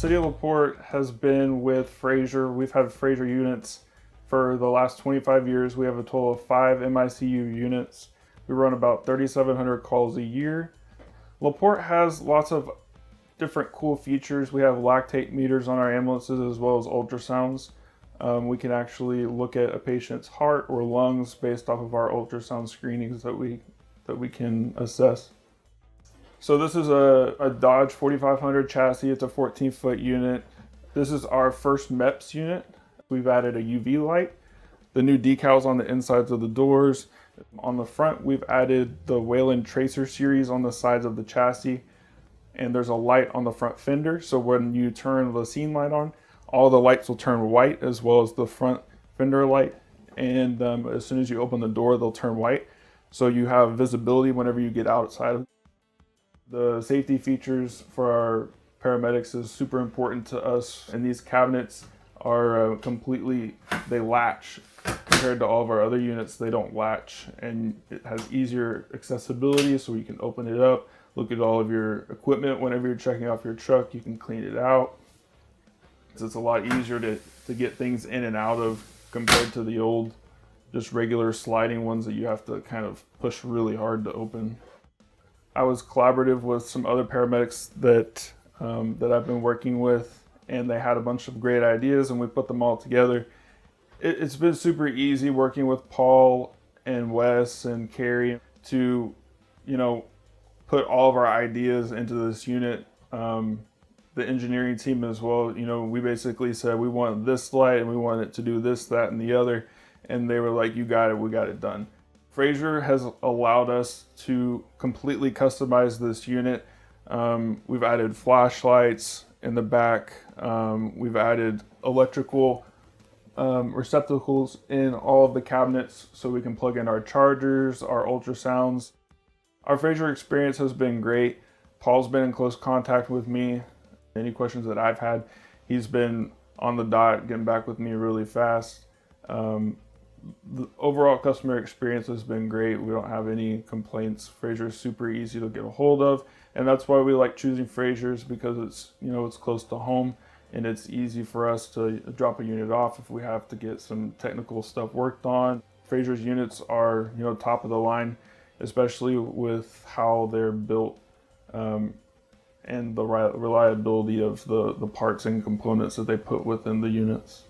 City of LaPorte has been with Frazer. We've had Frazer units for the last 25 years. We have a total of 5 MICU units. We run about 3,700 calls a year. LaPorte has lots of different cool features. We have lactate meters on our ambulances as well as ultrasounds. We can actually look at a patient's heart or lungs based off of our ultrasound screenings that we can assess. So this is a Dodge 4500 chassis. It's a 14-foot unit. This is our first MEPS unit. We've added a UV light, the new decals on the insides of the doors. On the front, we've added the Whelen Tracer series on the sides of the chassis, and there's a light on the front fender. So when you turn the scene light on, all the lights will turn white, as well as the front fender light. And as soon as you open the door, they'll turn white. So you have visibility whenever you get outside. The safety features for our paramedics is super important to us, and these cabinets are they latch. Compared to all of our other units, they don't latch, and it has easier accessibility, so you can open it up, look at all of your equipment. Whenever you're checking off your truck, you can clean it out. It's a lot easier to get things in and out of compared to the old, just regular sliding ones that you have to kind of push really hard to open. I was collaborative with some other paramedics that I've been working with, and they had a bunch of great ideas, and we put them all together. It's been super easy working with Paul and Wes and Carrie to, put all of our ideas into this unit. The engineering team as well, we basically said we want this light and we want it to do this, that, and the other. And they were like, you got it, we got it done. Frazer has allowed us to completely customize this unit. We've added flashlights in the back. We've added electrical receptacles in all of the cabinets so we can plug in our chargers, our ultrasounds. Our Frazer experience has been great. Paul's been in close contact with me. Any questions that I've had, he's been on the dot, getting back with me really fast. The overall customer experience has been great. We don't have any complaints. Frazer is super easy to get a hold of, and that's why we like choosing Frazer's, because it's close to home and it's easy for us to drop a unit off if we have to get some technical stuff worked on. Frazer's units are top of the line, especially with how they're built and the reliability of the parts and components that they put within the units.